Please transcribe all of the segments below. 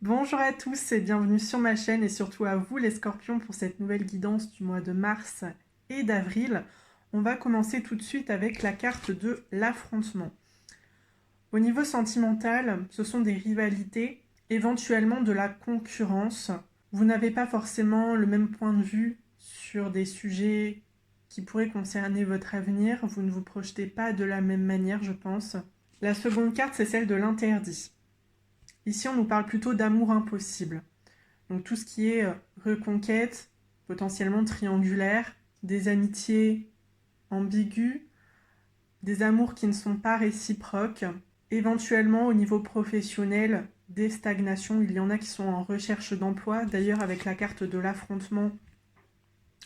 Bonjour à tous et bienvenue sur ma chaîne et surtout à vous les scorpions pour cette nouvelle guidance du mois de mars et d'avril. On va commencer tout de suite avec la carte de l'affrontement. Au niveau sentimental, ce sont des rivalités, éventuellement de la concurrence. Vous n'avez pas forcément le même point de vue sur des sujets qui pourraient concerner votre avenir. Vous ne vous projetez pas de la même manière, je pense. La seconde carte, c'est celle de l'interdit. Ici, on nous parle plutôt d'amour impossible. Donc tout ce qui est reconquête, potentiellement triangulaire, des amitiés ambiguës, des amours qui ne sont pas réciproques, éventuellement au niveau professionnel, des stagnations. Il y en a qui sont en recherche d'emploi. D'ailleurs, avec la carte de l'affrontement,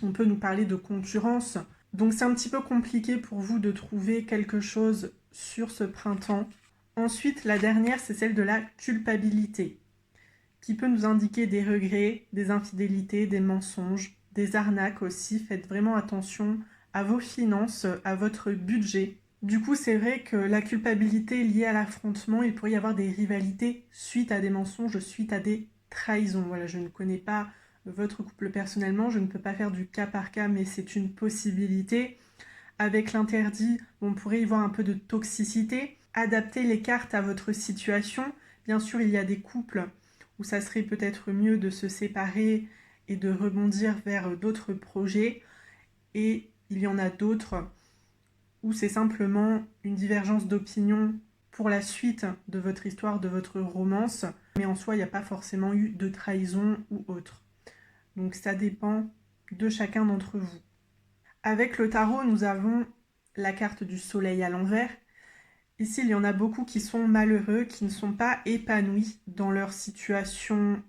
on peut nous parler de concurrence. Donc c'est un petit peu compliqué pour vous de trouver quelque chose sur ce printemps. Ensuite, la dernière, c'est celle de la culpabilité, qui peut nous indiquer des regrets, des infidélités, des mensonges, des arnaques aussi. Faites vraiment attention à vos finances, à votre budget. Du coup, c'est vrai que la culpabilité liée à l'affrontement, il pourrait y avoir des rivalités suite à des mensonges, suite à des trahisons. Voilà, je ne connais pas votre couple personnellement, je ne peux pas faire du cas par cas, mais c'est une possibilité. Avec l'interdit, on pourrait y voir un peu de toxicité. Adapter les cartes à votre situation. Bien sûr, il y a des couples où ça serait peut-être mieux de se séparer et de rebondir vers d'autres projets. Et il y en a d'autres où c'est simplement une divergence d'opinion pour la suite de votre histoire, de votre romance. Mais en soi, il n'y a pas forcément eu de trahison ou autre. Donc ça dépend de chacun d'entre vous. Avec le tarot, nous avons la carte du soleil à l'envers. Ici, il y en a beaucoup qui sont malheureux, qui ne sont pas épanouis dans leur situation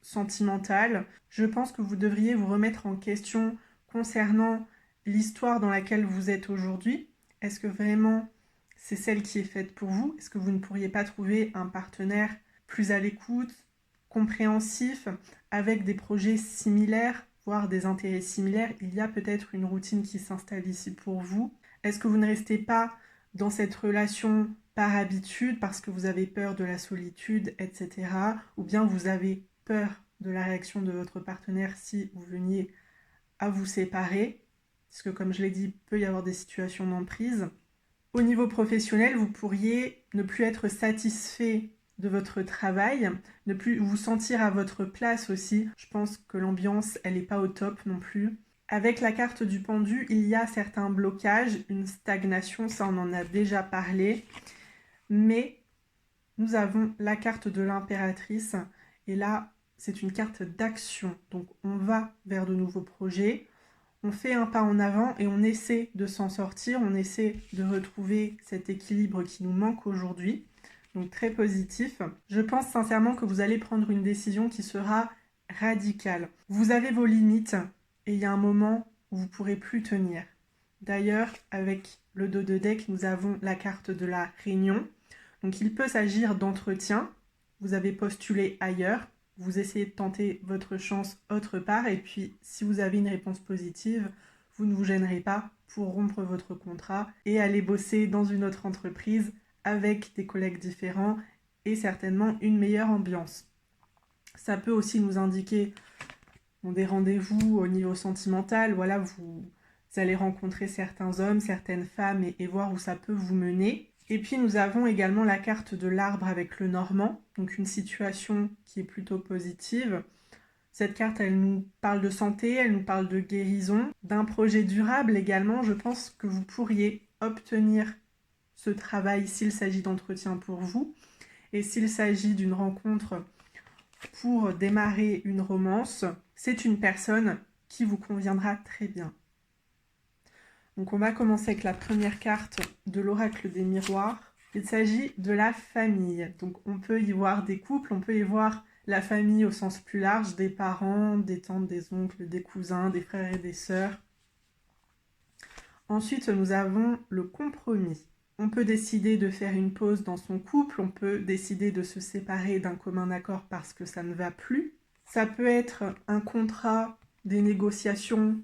sentimentale. Je pense que vous devriez vous remettre en question concernant l'histoire dans laquelle vous êtes aujourd'hui. Est-ce que vraiment c'est celle qui est faite pour vous? Est-ce que vous ne pourriez pas trouver un partenaire plus à l'écoute, compréhensif, avec des projets similaires, voire des intérêts similaires? Il y a peut-être une routine qui s'installe ici pour vous. Est-ce que vous ne restez pas dans cette relation par habitude, parce que vous avez peur de la solitude, etc. Ou bien vous avez peur de la réaction de votre partenaire si vous veniez à vous séparer, parce que comme je l'ai dit, il peut y avoir des situations d'emprise. Au niveau professionnel, vous pourriez ne plus être satisfait de votre travail, ne plus vous sentir à votre place aussi. Je pense que l'ambiance, elle n'est pas au top non plus. Avec la carte du pendu, il y a certains blocages, une stagnation, ça on en a déjà parlé. Mais nous avons la carte de l'impératrice, et là, c'est une carte d'action. Donc on va vers de nouveaux projets, on fait un pas en avant et on essaie de s'en sortir, on essaie de retrouver cet équilibre qui nous manque aujourd'hui. Donc très positif. Je pense sincèrement que vous allez prendre une décision qui sera radicale. Vous avez vos limites et il y a un moment où vous ne pourrez plus tenir. D'ailleurs, avec le dos de deck, nous avons la carte de la réunion. Donc il peut s'agir d'entretien. Vous avez postulé ailleurs, vous essayez de tenter votre chance autre part, et puis si vous avez une réponse positive, vous ne vous gênerez pas pour rompre votre contrat et aller bosser dans une autre entreprise avec des collègues différents et certainement une meilleure ambiance. Ça peut aussi nous indiquer des rendez-vous au niveau sentimental. Voilà, vous allez rencontrer certains hommes, certaines femmes et voir où ça peut vous mener. Et puis nous avons également la carte de l'arbre avec le normand, donc une situation qui est plutôt positive. Cette carte, elle nous parle de santé, elle nous parle de guérison, d'un projet durable également. Je pense que vous pourriez obtenir ce travail s'il s'agit d'entretien pour vous. Et s'il s'agit d'une rencontre pour démarrer une romance, c'est une personne qui vous conviendra très bien. Donc on va commencer avec la première carte de l'oracle des miroirs. Il s'agit de la famille. Donc on peut y voir des couples, on peut y voir la famille au sens plus large, des parents, des tantes, des oncles, des cousins, des frères et des sœurs. Ensuite, nous avons le compromis. On peut décider de faire une pause dans son couple, on peut décider de se séparer d'un commun accord parce que ça ne va plus. Ça peut être un contrat, des négociations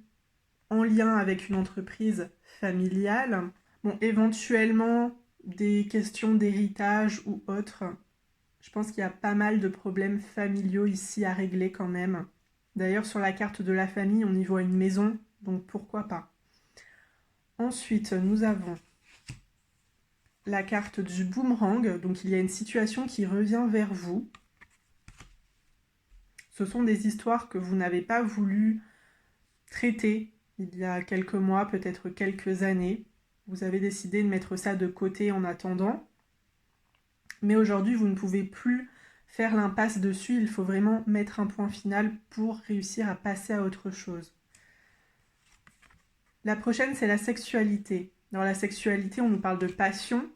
en lien avec une entreprise familiale. Bon, éventuellement des questions d'héritage ou autres. Je pense qu'il y a pas mal de problèmes familiaux ici à régler quand même. D'ailleurs, sur la carte de la famille, on y voit une maison, donc pourquoi pas. Ensuite, nous avons la carte du boomerang. Donc il y a une situation qui revient vers vous. Ce sont des histoires que vous n'avez pas voulu traiter il y a quelques mois, peut-être quelques années. Vous avez décidé de mettre ça de côté en attendant. Mais aujourd'hui, vous ne pouvez plus faire l'impasse dessus. Il faut vraiment mettre un point final pour réussir à passer à autre chose. La prochaine, c'est la sexualité. Dans la sexualité, on nous parle de passion,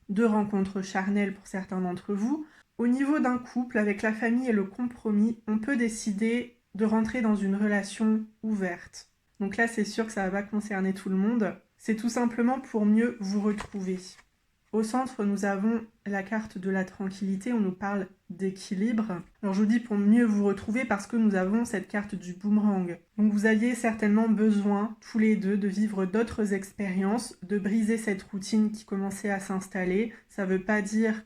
de rencontres charnelles pour certains d'entre vous. Au niveau d'un couple, avec la famille et le compromis, on peut décider de rentrer dans une relation ouverte. Donc là, c'est sûr que ça va concerner tout le monde. C'est tout simplement pour mieux vous retrouver. Au centre, nous avons la carte de la tranquillité, on nous parle d'équilibre. Alors je vous dis pour mieux vous retrouver parce que nous avons cette carte du boomerang. Donc vous aviez certainement besoin, tous les deux, de vivre d'autres expériences, de briser cette routine qui commençait à s'installer. Ça ne veut pas dire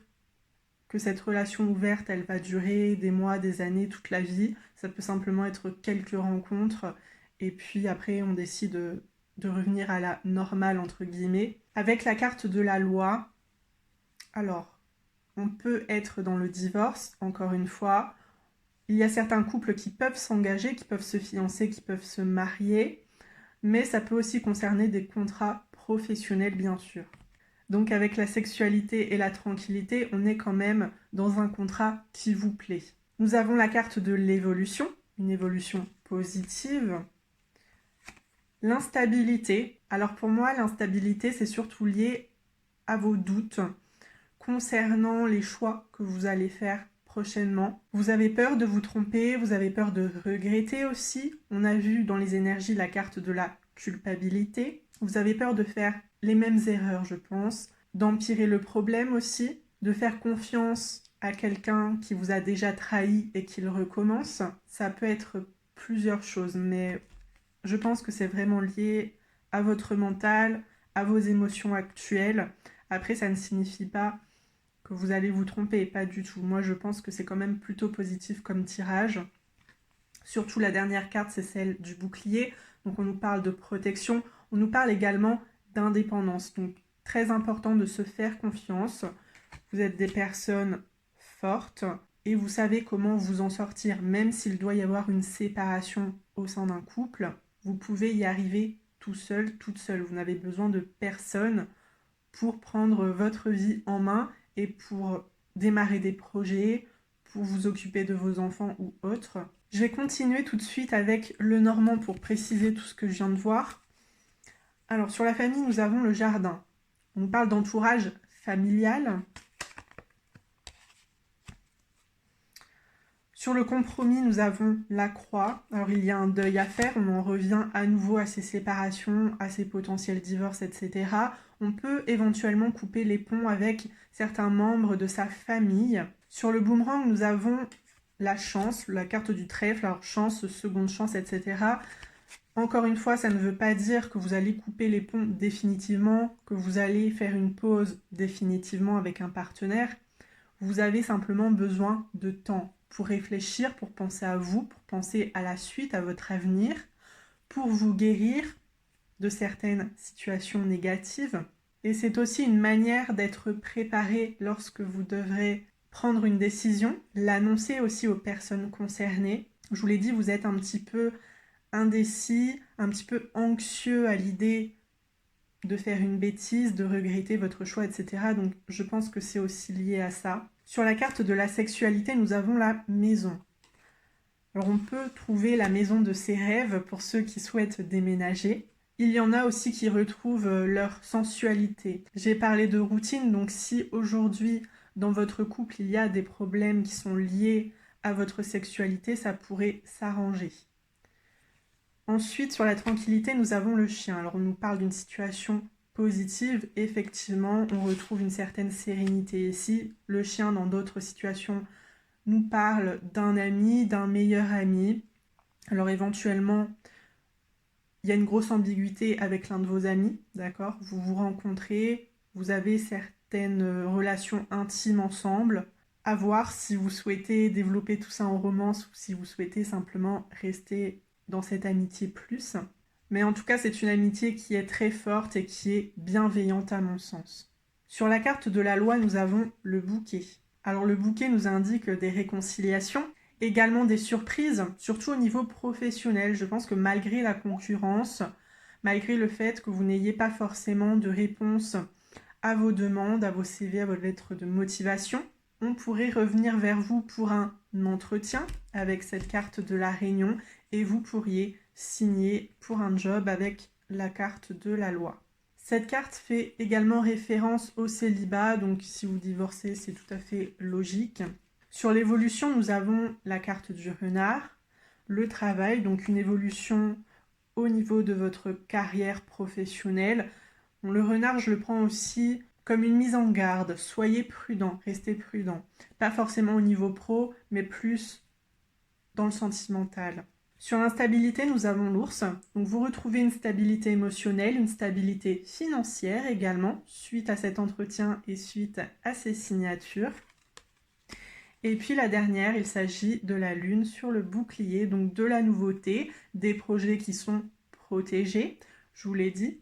que cette relation ouverte, elle va durer des mois, des années, toute la vie. Ça peut simplement être quelques rencontres et puis après on décide de revenir à la normale, entre guillemets. Avec la carte de la loi, alors, on peut être dans le divorce, encore une fois. Il y a certains couples qui peuvent s'engager, qui peuvent se fiancer, qui peuvent se marier, mais ça peut aussi concerner des contrats professionnels, bien sûr. Donc avec la sexualité et la tranquillité, on est quand même dans un contrat qui vous plaît. Nous avons la carte de l'évolution, une évolution positive. L'instabilité. Alors pour moi, l'instabilité, c'est surtout lié à vos doutes concernant les choix que vous allez faire prochainement. Vous avez peur de vous tromper, vous avez peur de regretter aussi. On a vu dans les énergies la carte de la culpabilité. Vous avez peur de faire les mêmes erreurs, je pense, d'empirer le problème aussi, de faire confiance à quelqu'un qui vous a déjà trahi et qu'il recommence. Ça peut être plusieurs choses, mais je pense que c'est vraiment lié à votre mental, à vos émotions actuelles. Après, ça ne signifie pas que vous allez vous tromper, pas du tout. Moi, je pense que c'est quand même plutôt positif comme tirage. Surtout la dernière carte, c'est celle du bouclier. Donc on nous parle de protection, on nous parle également d'indépendance. Donc très important de se faire confiance. Vous êtes des personnes fortes et vous savez comment vous en sortir, même s'il doit y avoir une séparation au sein d'un couple. Vous pouvez y arriver tout seul, toute seule. Vous n'avez besoin de personne pour prendre votre vie en main et pour démarrer des projets, pour vous occuper de vos enfants ou autres. Je vais continuer tout de suite avec le normand pour préciser tout ce que je viens de voir. Alors sur la famille, nous avons le jardin. On parle d'entourage familial. Sur le compromis, nous avons la croix. Alors il y a un deuil à faire, on en revient à nouveau à ces séparations, à ces potentiels divorces, etc. On peut éventuellement couper les ponts avec certains membres de sa famille. Sur le boomerang, nous avons la chance, la carte du trèfle, alors chance, seconde chance, etc. Encore une fois, ça ne veut pas dire que vous allez couper les ponts définitivement, que vous allez faire une pause définitivement avec un partenaire. Vous avez simplement besoin de temps pour réfléchir, pour penser à vous, pour penser à la suite, à votre avenir, pour vous guérir de certaines situations négatives. Et c'est aussi une manière d'être préparé lorsque vous devrez prendre une décision, l'annoncer aussi aux personnes concernées. Je vous l'ai dit, vous êtes un petit peu indécis, un petit peu anxieux à l'idée de faire une bêtise, de regretter votre choix, etc. Donc je pense que c'est aussi lié à ça. Sur la carte de la sexualité, nous avons la maison. Alors on peut trouver la maison de ses rêves pour ceux qui souhaitent déménager. Il y en a aussi qui retrouvent leur sensualité. J'ai parlé de routine, donc si aujourd'hui dans votre couple il y a des problèmes qui sont liés à votre sexualité, ça pourrait s'arranger. Ensuite, sur la tranquillité, nous avons le chien. Alors on nous parle d'une situation positive, effectivement, on retrouve une certaine sérénité ici. Le chien, dans d'autres situations, nous parle d'un ami, d'un meilleur ami. Alors éventuellement, il y a une grosse ambiguïté avec l'un de vos amis, d'accord ? Vous vous rencontrez, vous avez certaines relations intimes ensemble. À voir si vous souhaitez développer tout ça en romance ou si vous souhaitez simplement rester dans cette amitié plus. Mais en tout cas, c'est une amitié qui est très forte et qui est bienveillante à mon sens. Sur la carte de la loi, nous avons le bouquet. Alors le bouquet nous indique des réconciliations, également des surprises, surtout au niveau professionnel. Je pense que malgré la concurrence, malgré le fait que vous n'ayez pas forcément de réponse à vos demandes, à vos CV, à vos lettres de motivation, on pourrait revenir vers vous pour un entretien avec cette carte de la réunion et vous pourriez signer pour un job avec la carte de la loi. Cette carte fait également référence au célibat, donc si vous divorcez, c'est tout à fait logique. Sur l'évolution, nous avons la carte du renard, le travail, donc une évolution au niveau de votre carrière professionnelle. Le renard, je le prends aussi comme une mise en garde. Soyez prudent, restez prudent. Pas forcément au niveau pro, mais plus dans le sentimental. Sur l'instabilité, nous avons l'ours. Donc vous retrouvez une stabilité émotionnelle, une stabilité financière également, suite à cet entretien et suite à ces signatures. Et puis la dernière, il s'agit de la lune sur le bouclier, donc de la nouveauté, des projets qui sont protégés. Je vous l'ai dit,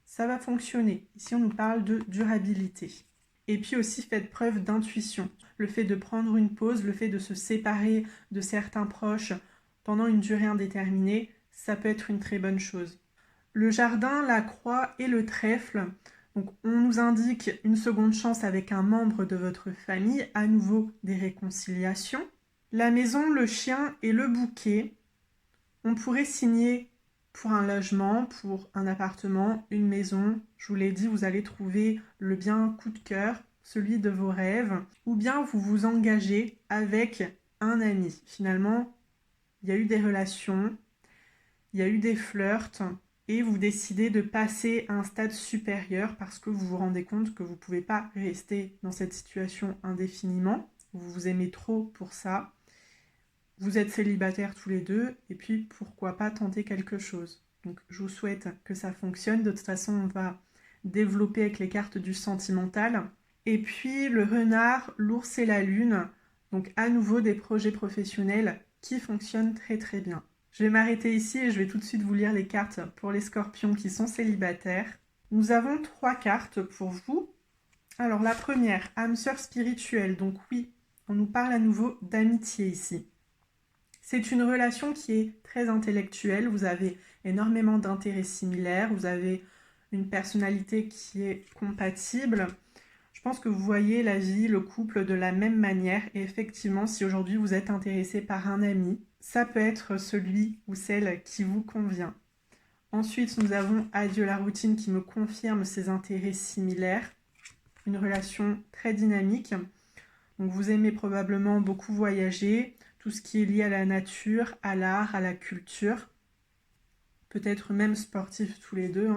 ça va fonctionner. Ici, on nous parle de durabilité. Et puis aussi, faites preuve d'intuition. Le fait de prendre une pause, le fait de se séparer de certains proches pendant une durée indéterminée, ça peut être une très bonne chose. Le jardin, la croix et le trèfle, donc on nous indique une seconde chance avec un membre de votre famille, à nouveau des réconciliations. La maison, le chien et le bouquet, on pourrait signer pour un logement, pour un appartement, une maison. Je vous l'ai dit, vous allez trouver le bien coup de cœur, celui de vos rêves, ou bien vous vous engagez avec un ami. Finalement, il y a eu des relations, il y a eu des flirts, et vous décidez de passer à un stade supérieur parce que vous vous rendez compte que vous ne pouvez pas rester dans cette situation indéfiniment. Vous vous aimez trop pour ça. Vous êtes célibataires tous les deux, et puis pourquoi pas tenter quelque chose. Donc je vous souhaite que ça fonctionne. De toute façon, on va développer avec les cartes du sentimental. Et puis le renard, l'ours et la lune. Donc à nouveau des projets professionnels qui fonctionnent très très bien. Je vais m'arrêter ici et je vais tout de suite vous lire les cartes pour les scorpions qui sont célibataires. Nous avons 3 cartes pour vous. Alors la première, âme sœur spirituelle. Donc oui, on nous parle à nouveau d'amitié ici. C'est une relation qui est très intellectuelle, vous avez énormément d'intérêts similaires, vous avez une personnalité qui est compatible. Je pense que vous voyez la vie, le couple de la même manière et effectivement, si aujourd'hui vous êtes intéressé par un ami, ça peut être celui ou celle qui vous convient. Ensuite, nous avons Adieu la routine qui me confirme ses intérêts similaires, une relation très dynamique. Donc vous aimez probablement beaucoup voyager, tout ce qui est lié à la nature, à l'art, à la culture, peut-être même sportifs tous les deux.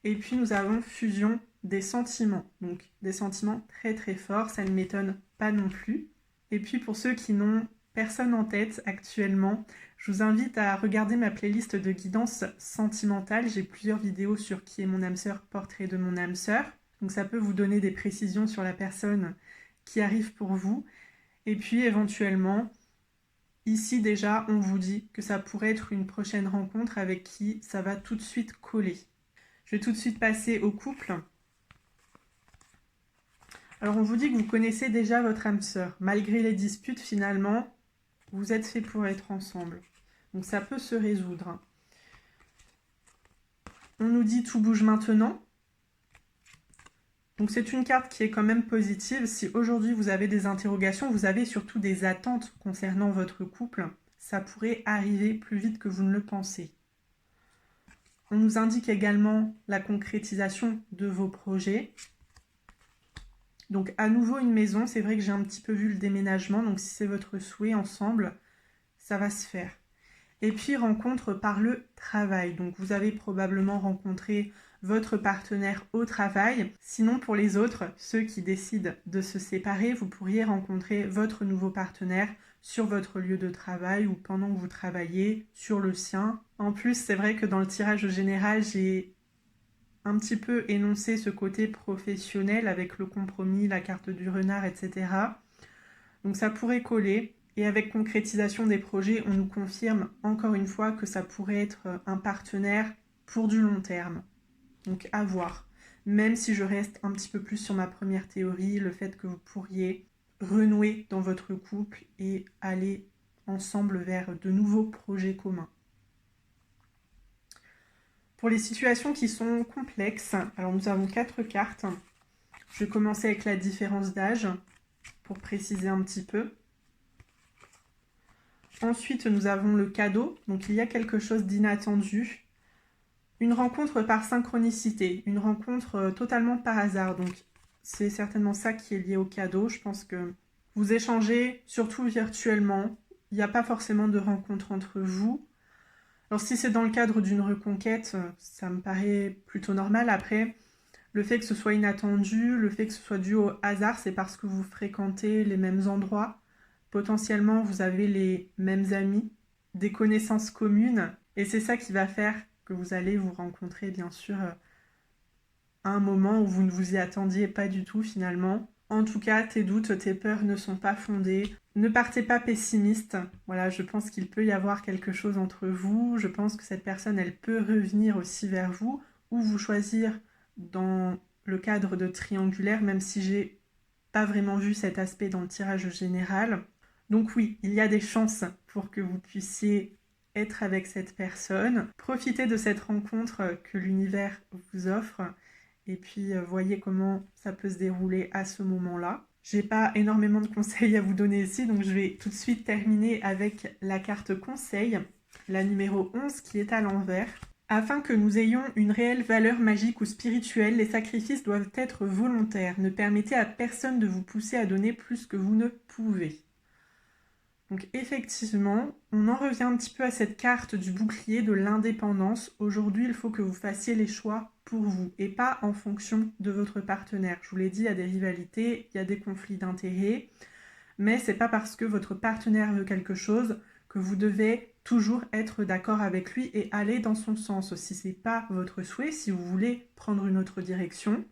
Et puis nous avons fusion des sentiments, donc des sentiments très très forts, ça ne m'étonne pas non plus. Et puis pour ceux qui n'ont personne en tête actuellement, je vous invite à regarder ma playlist de guidance sentimentale. J'ai plusieurs vidéos sur qui est mon âme sœur, portrait de mon âme sœur. Donc ça peut vous donner des précisions sur la personne qui arrive pour vous. Et puis éventuellement, ici déjà, on vous dit que ça pourrait être une prochaine rencontre avec qui ça va tout de suite coller. Je vais tout de suite passer au couple. Alors on vous dit que vous connaissez déjà votre âme sœur. Malgré les disputes, finalement, vous êtes fait pour être ensemble. Donc ça peut se résoudre. On nous dit tout bouge maintenant. Donc c'est une carte qui est quand même positive. Si aujourd'hui vous avez des interrogations, vous avez surtout des attentes concernant votre couple, ça pourrait arriver plus vite que vous ne le pensez. On nous indique également la concrétisation de vos projets. Donc à nouveau une maison, c'est vrai que j'ai un petit peu vu le déménagement, donc si c'est votre souhait ensemble, ça va se faire. Et puis rencontre par le travail, donc vous avez probablement rencontré votre partenaire au travail. Sinon pour les autres, ceux qui décident de se séparer, vous pourriez rencontrer votre nouveau partenaire sur votre lieu de travail ou pendant que vous travaillez sur le sien. En plus, c'est vrai que dans le tirage général, j'ai un petit peu énoncé ce côté professionnel avec le compromis, la carte du renard, etc. Donc ça pourrait coller. Et avec concrétisation des projets, on nous confirme encore une fois que ça pourrait être un partenaire pour du long terme. Donc à voir. Même si je reste un petit peu plus sur ma première théorie, le fait que vous pourriez renouer dans votre couple et aller ensemble vers de nouveaux projets communs. Pour les situations qui sont complexes, alors nous avons 4 cartes. Je vais commencer avec la différence d'âge pour préciser un petit peu. Ensuite, nous avons le cadeau. Donc, il y a quelque chose d'inattendu. Une rencontre par synchronicité, une rencontre totalement par hasard. Donc, c'est certainement ça qui est lié au cadeau. Je pense que vous échangez surtout virtuellement. Il n'y a pas forcément de rencontre entre vous. Alors, si c'est dans le cadre d'une reconquête, ça me paraît plutôt normal. Après, le fait que ce soit inattendu, le fait que ce soit dû au hasard, c'est parce que vous fréquentez les mêmes endroits. Potentiellement, vous avez les mêmes amis, des connaissances communes. Et c'est ça qui va faire que vous allez vous rencontrer, bien sûr, à un moment où vous ne vous y attendiez pas du tout, finalement. En tout cas, tes doutes, tes peurs ne sont pas fondés. Ne partez pas pessimiste. Voilà, je pense qu'il peut y avoir quelque chose entre vous. Je pense que cette personne, elle peut revenir aussi vers vous ou vous choisir dans le cadre de triangulaire, même si j'ai pas vraiment vu cet aspect dans le tirage général. Donc oui, il y a des chances pour que vous puissiez être avec cette personne. Profitez de cette rencontre que l'univers vous offre et puis voyez comment ça peut se dérouler à ce moment-là. J'ai pas énormément de conseils à vous donner ici, donc je vais tout de suite terminer avec la carte conseil, la numéro 11 qui est à l'envers. Afin que nous ayons une réelle valeur magique ou spirituelle, les sacrifices doivent être volontaires. Ne permettez à personne de vous pousser à donner plus que vous ne pouvez. Donc effectivement, on en revient un petit peu à cette carte du bouclier de l'indépendance. Aujourd'hui, il faut que vous fassiez les choix pour vous et pas en fonction de votre partenaire. Je vous l'ai dit, il y a des rivalités, il y a des conflits d'intérêts, mais c'est pas parce que votre partenaire veut quelque chose que vous devez toujours être d'accord avec lui et aller dans son sens. Si c'est pas votre souhait, si vous voulez prendre une autre direction,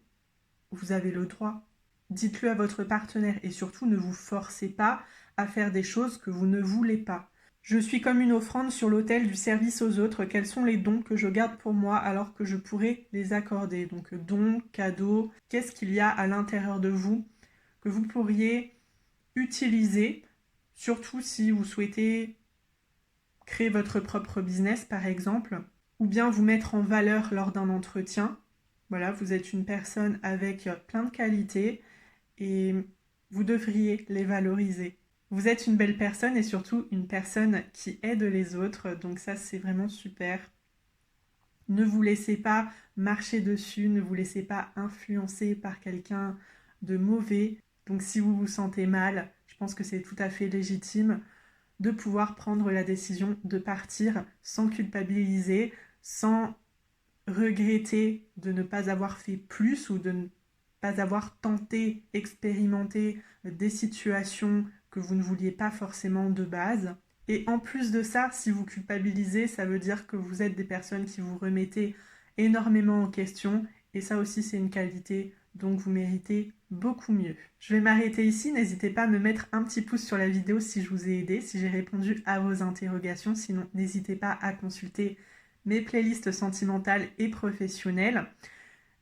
vous avez le droit. Dites-le à votre partenaire et surtout ne vous forcez pas à faire des choses que vous ne voulez pas. Je suis comme une offrande sur l'autel du service aux autres. Quels sont les dons que je garde pour moi alors que je pourrais les accorder? Donc dons, cadeaux, qu'est-ce qu'il y a à l'intérieur de vous que vous pourriez utiliser, surtout si vous souhaitez créer votre propre business par exemple, ou bien vous mettre en valeur lors d'un entretien. Voilà, vous êtes une personne avec plein de qualités et vous devriez les valoriser. Vous êtes une belle personne et surtout une personne qui aide les autres, donc ça c'est vraiment super. Ne vous laissez pas marcher dessus, ne vous laissez pas influencer par quelqu'un de mauvais. Donc si vous vous sentez mal, je pense que c'est tout à fait légitime de pouvoir prendre la décision de partir sans culpabiliser, sans regretter de ne pas avoir fait plus ou de ne pas avoir tenté, expérimenté des situations que vous ne vouliez pas forcément de base. Et en plus de ça, si vous culpabilisez, ça veut dire que vous êtes des personnes qui vous remettez énormément en question. Et ça aussi, c'est une qualité, donc vous méritez beaucoup mieux. Je vais m'arrêter ici. N'hésitez pas à me mettre un petit pouce sur la vidéo si je vous ai aidé, si j'ai répondu à vos interrogations. Sinon, n'hésitez pas à consulter mes playlists sentimentales et professionnelles.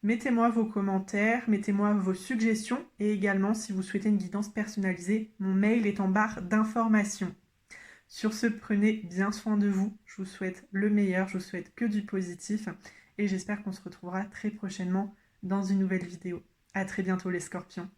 Mettez-moi vos commentaires, mettez-moi vos suggestions et également si vous souhaitez une guidance personnalisée, mon mail est en barre d'informations. Sur ce, prenez bien soin de vous, je vous souhaite le meilleur, je vous souhaite que du positif et j'espère qu'on se retrouvera très prochainement dans une nouvelle vidéo. À très bientôt les scorpions.